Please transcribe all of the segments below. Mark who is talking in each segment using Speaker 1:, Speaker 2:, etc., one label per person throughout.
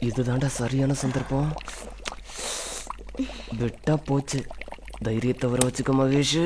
Speaker 1: இதுதான்டா சரியான சந்தர்ப்பம். விட்டா போச்சு. தைரியத்தை வர வச்சுக்க மகேஷ்.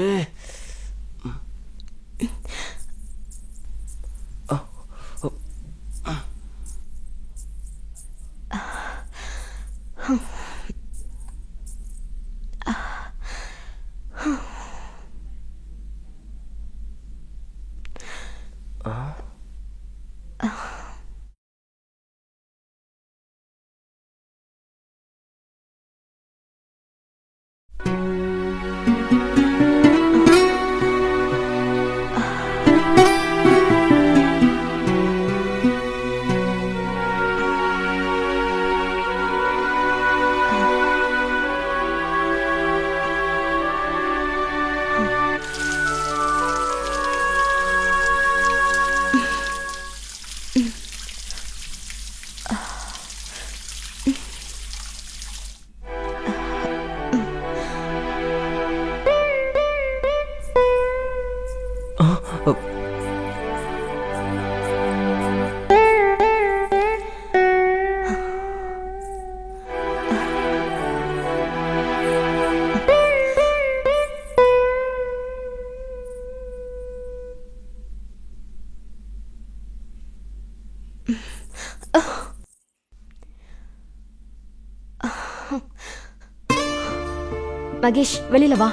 Speaker 2: மகேஷ், வெளியில வா.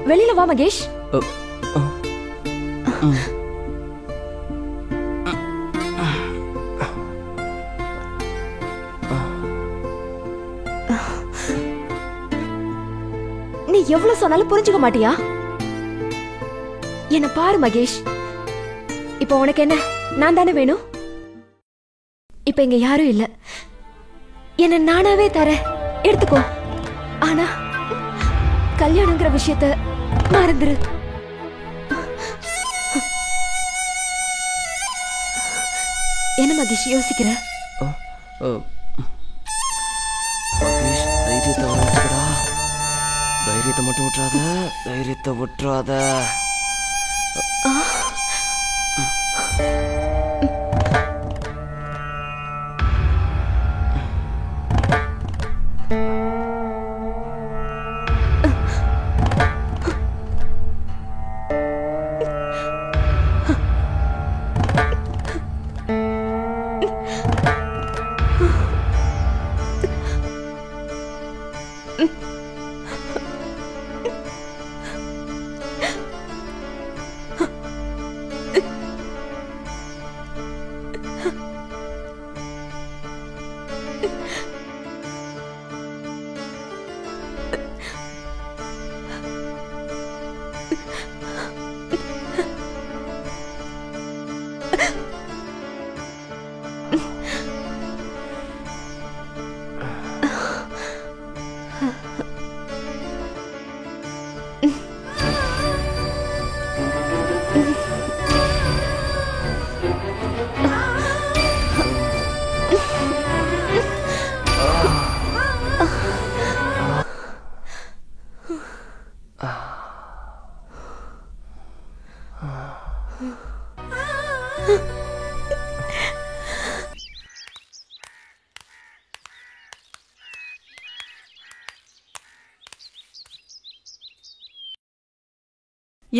Speaker 2: வெளியில வா மகேஷ். நீ எவ்வளவு சொன்னாலும் புரிஞ்சுக்க மாட்டியா? என்ன பாரு மகேஷ், இப்ப உனக்கு என்ன, நான் தானே வேணும். இப்ப இங்க யாரும் இல்ல, என்ன நானாவே தரேன், எடுத்துக்கோ. ஆனா கல்யாணங்கிற விஷயத்த மறந்துரு. என்ன மகேஷ் யோசிக்கிற?
Speaker 1: மகேஷ், தைரியத்தை வர வச்சுக்கடா. தைரியத்தை மட்டும் விட்டுறாத, தைரியத்தை விட்டுறாத.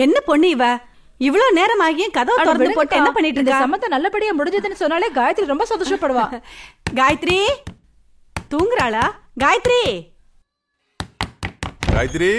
Speaker 3: என்ன பொண்ணு இவ, இவ்வளவு நேரம் ஆகியும் கதவு திறந்து போட்டு என்ன பண்ணிட்டு இருக்க?
Speaker 4: சம்மந்தம் நல்லபடியா முடிஞ்சதுன்னு சொன்னாலே காயத்ரி ரொம்ப சந்தோஷப்படுவா.
Speaker 3: காயத்ரி தூங்குறாளா? காயத்ரி,
Speaker 5: காயத்ரி,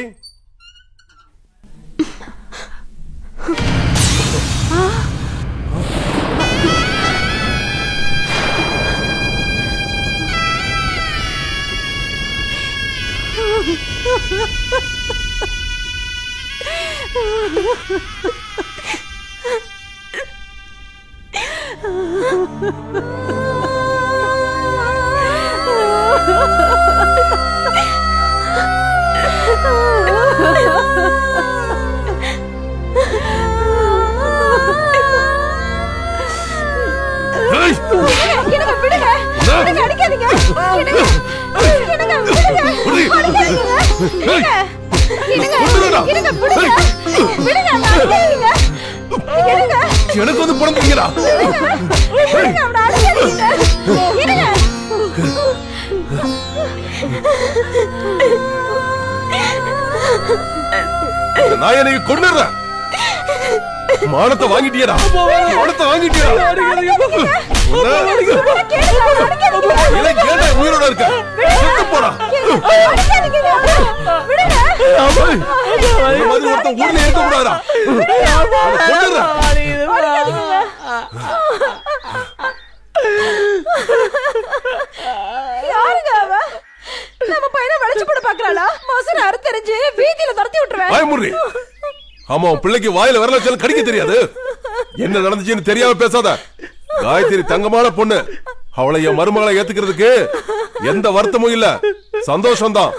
Speaker 2: விடுங்க
Speaker 5: எனக்கு வந்து பிறந்தீங்களா? நான் என்னை கொண்டுறேன். மானத்தை வாங்கிட்டியடா, மானத்தை வாங்கிட்டியடா. உயிரோட இருக்க போடா. ஒருத்தன் ஊர்ல இருக்க கூடாதா?
Speaker 4: யாருங்க அவ? நம்ம பையனை வளைச்சு போட பாக்குறாளா? மோசன அறுத்தறிஞ்சு வீதியில துரத்தி விட்டுருவேன்.
Speaker 5: பயமுறி. ஆமா, பிள்ளைக்கு வாயில வரல வச்சாலும் கடிக்க தெரியாது. என்ன நடந்துச்சுன்னு தெரியாம பேசாத. காயத்ரி தங்கமான பொண்ணு. அவளை என் மருமகளை ஏத்துக்கிறதுக்கு எந்த வருத்தமும் இல்ல, சந்தோஷம்தான்.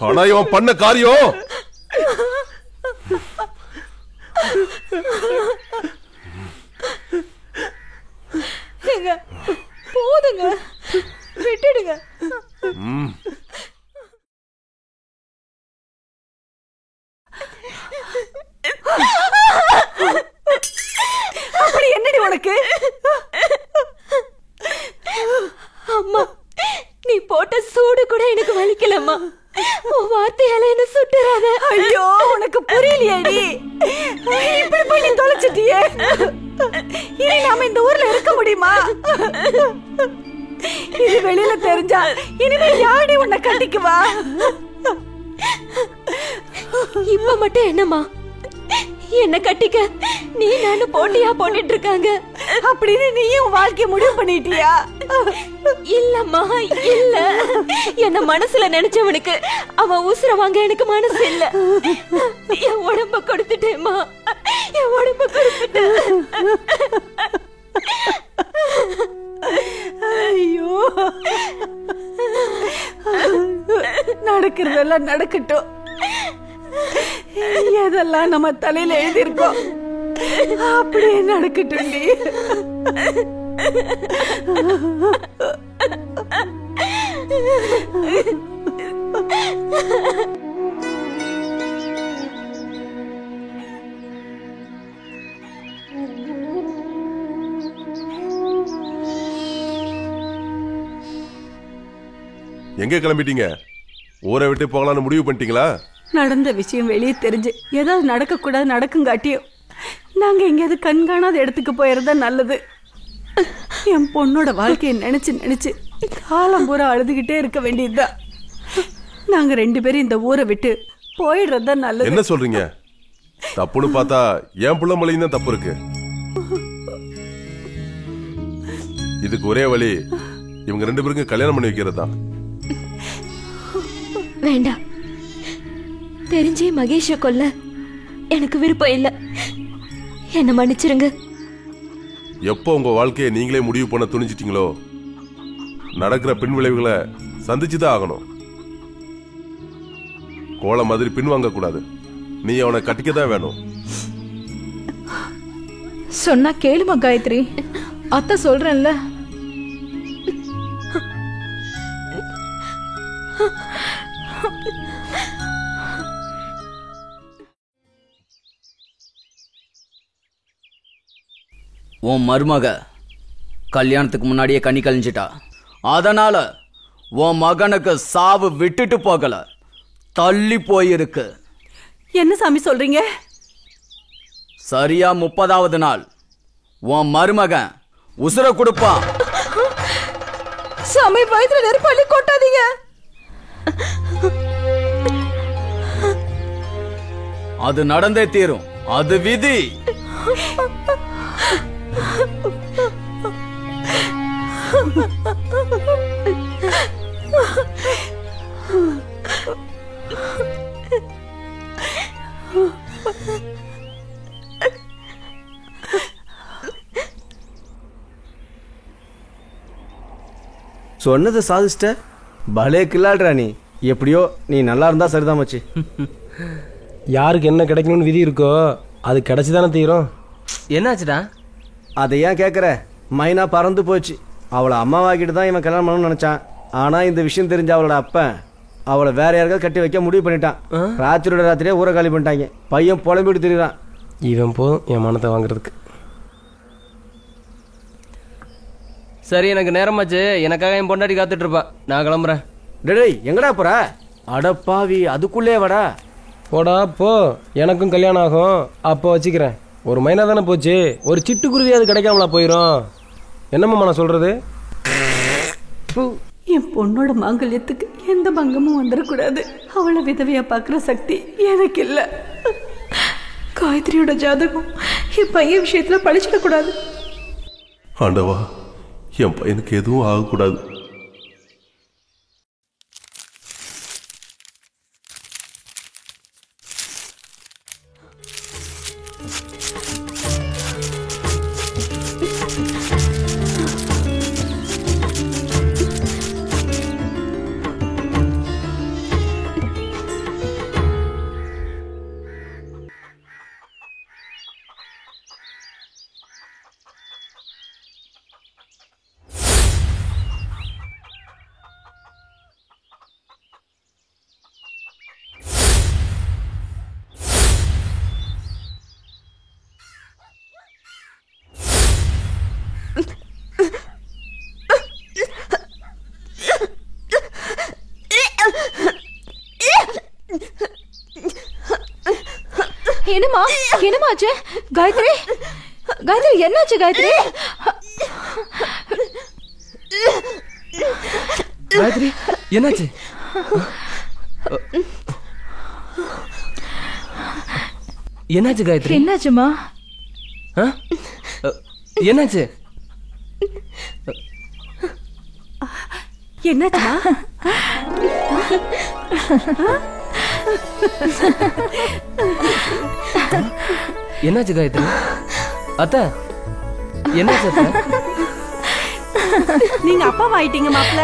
Speaker 5: ஆனா இவன் பண்ண காரியம்
Speaker 4: போதுங்க, விட்டுடுங்க. அப்படி என்னடி உனக்கு?
Speaker 2: அம்மா, நீ போட்ட சூடு கூட எனக்கு வலிக்கலம்மா. உன் வார்த்தையால என்ன சுட்டுறாத.
Speaker 3: ஐயோ, உனக்கு புரியலையேடி. இப்படி போய் நீ தொலைச்சிட்டியே. இனி நாம இந்த ஊர்ல இருக்க முடியுமா? இது வெளியில தெரிஞ்சா இனிமே யாடி உன்னை கண்டிக்குவா?
Speaker 2: இப்ப மட்டும் என்னம்மா, என்ன கட்டிக்க நீ நானும் போட்டியா போட்டுட்டு இருக்காங்க
Speaker 3: அப்படின்னு நீயும் வாழ்க்கைய முடிவு பண்ணிட்டியா?
Speaker 2: இல்லம்மா, இல்ல. என்ன மனசுல நினைச்சவனுக்கு அவன் உசுர வாங்க எனக்கு மனசு இல்ல. என் உடம்ப கொடுத்துட்டேம்மா, என் உடம்ப கொடுத்துட்டேன்.
Speaker 3: ஐயோ, நடக்கிறதெல்லாம் நடக்கட்டும். எதெல்லாம் நம்ம தலையில எழுதியிருக்கோம் அப்படியே நடக்கட்டும்.
Speaker 5: எங்க கிளம்பிட்டீங்க? ஊரை விட்டு போகலான்னு முடிவு பண்ணிட்டீங்களா?
Speaker 3: நடந்த விஷயம் வெளியே தெரிஞ்சு ஏதாவது நடக்க கூடாது நடக்குங்காட்டியும் நாங்க எங்கேயாவது கண்காணாத இடத்துக்கு போயிருந்தா நல்லது. என் பொண்ணோட வாழ்க்கையை நினைச்சு நினைச்சு காலம் பூரா அழுதுகிட்டே இருக்க வேண்டியதுதான். நாங்க 2 பேரும் இந்த ஊரை விட்டு போயிடுறதுதான் நல்லது.
Speaker 5: என்ன சொல்றீங்க? தப்புன்னு பார்த்தா என் புள்ள மலையும் தான் தப்பு இருக்கு. இதுக்கு ஒரே வழி இவங்க 2 பேருக்கும் கல்யாணம் பண்ணி வைக்கிறது தான்.
Speaker 2: வேண்டாம், தெரிஞ்சே மகேஷ கொல்ல எனக்கு விருப்பம் இல்ல. என்ன மன்னிச்சிருங்க.
Speaker 5: எப்போ உங்க வாழ்க்கையை நீங்களே முடிவு பண்ண துணிஞ்சிட்டீங்களோ, நடக்கிற பின் விளைவுகளை சந்திச்சுதான் ஆகணும். கோல மாதிரி பின்வாங்க கூடாது. நீ அவனை கட்டிக்கதான் வேணும்.
Speaker 4: சொன்னா கேளுமா காயத்ரி, அத்தை சொல்றேன்ல.
Speaker 6: உன் மருமக கல்யாணத்துக்கு முன்னாடியே கண்ணி கழிஞ்சிட்டா. அதனால உன் மகனுக்கு சாவு விட்டுட்டு போகல, தள்ளி போயிருக்கு.
Speaker 3: என்ன சாமி சொல்றீங்க?
Speaker 6: சரியா 30வது நாள் உன் மருமகன் உசுர கொடுப்பான்.
Speaker 4: சாமி, வயிற்றுல நெருப்பாளி கொட்டாதீங்க.
Speaker 6: அது நடந்தே தீரும், அது விதி.
Speaker 7: சொன்னதை சாதிச்சிட்ட. பலே கில்லாடுறா நீ. எப்படியோ நீ நல்லா இருந்தா சரிதான் மச்சி.
Speaker 8: யாருக்கு என்ன கிடைக்கணும்னு விதி இருக்கோ அது கிடைச்சிதானே தீரும்.
Speaker 1: என்னாச்சுடா?
Speaker 7: அதை ஏன் கேட்குற? மைனா பறந்து போச்சு. அவளை அம்மாவாக்கிட்டு தான் இவன் கல்யாணம் பண்ணணும்னு நினச்சான். ஆனால் இந்த விஷயம் தெரிஞ்ச அவளோட அப்பன் அவளை வேற யாருக்காவது கட்டி வைக்க முடிவு பண்ணிட்டான். ராத்திரியோட ராத்திரியே ஊரை காலி பண்ணிட்டாங்க. பையன் புலம்பிட்டு திரிறான்.
Speaker 8: இவன் போதும் என் மனத்தை வாங்குறதுக்கு.
Speaker 1: சரி எனக்கு நேரமாச்சு, எனக்காக என் பொண்டாட்டி காத்துட்டு இருப்பா. நான் கிளம்புறேன்.
Speaker 7: டேய் எங்கடா போற? அடப்பாவி, அதுக்குள்ளே வாடா.
Speaker 8: போடா போ, எனக்கும் கல்யாணம் ஆகும், அப்போ வச்சுக்கிறேன். ஒரு மைனா தானே போச்சு, ஒரு சிட்டுக்குருவி அது கிடைக்காமலா போயிடும். என்னம்மா நான் சொல்றது?
Speaker 3: என் பொண்ணோட மாங்கல்யத்துக்கு எந்த பங்கமும் வந்துடக்கூடாது. அவளை விதவையா பார்க்குற சக்தி எனக்கு இல்லை.
Speaker 4: காயத்ரியோட ஜாதகம் என் பையன் விஷயத்துல பழிச்சிடக்கூடாது.
Speaker 5: ஆண்டவா, என் பையனுக்கு எதுவும் ஆகக்கூடாது.
Speaker 2: என்னம்மா என்னமாச்சு? காயத்ரி, காயத்ரி என்னாச்சு? காயத்ரி,
Speaker 1: காயத்ரி என்னாச்சு? என்னாச்சு காயத்ரி?
Speaker 4: என்னாச்சுமா?
Speaker 1: என்னாச்சு?
Speaker 3: என்னாச்சுமா?
Speaker 1: என்னாச்சு காயத்ரி? அத்தா என்னாச்சு அத்தா?
Speaker 3: நீங்க அப்பாவா ஆயிட்டீங்க மாப்ள.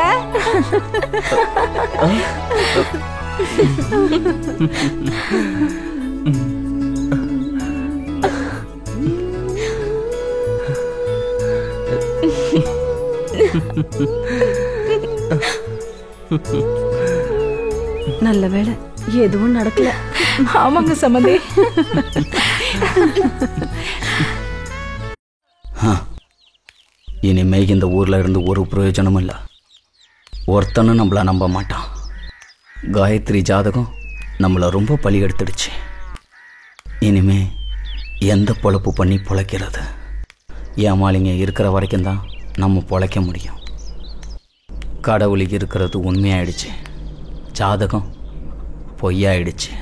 Speaker 3: நல்ல வேளை எதுவும் நடக்கல.
Speaker 4: ஆமாங்க சம்பந்தி.
Speaker 6: இனிமே இந்த ஊர்ல இருந்து ஒரு பிரயோஜனமும் இல்லை. ஒருத்தனும் நம்மள நம்ப மாட்டான். காயத்ரி ஜாதகம் நம்மளை ரொம்ப பலி எடுத்துடுச்சு. இனிமே எந்த பொழப்பு பண்ணி பொழைக்கிறது? ஏமாளிங்க இருக்கிற வரைக்கும் தான் நம்ம பொழைக்க முடியும். கடவுளுக்கு இருக்கிறது உண்மையாயிடுச்சு, ஜாதகம் பொய்யாயிடுச்சு.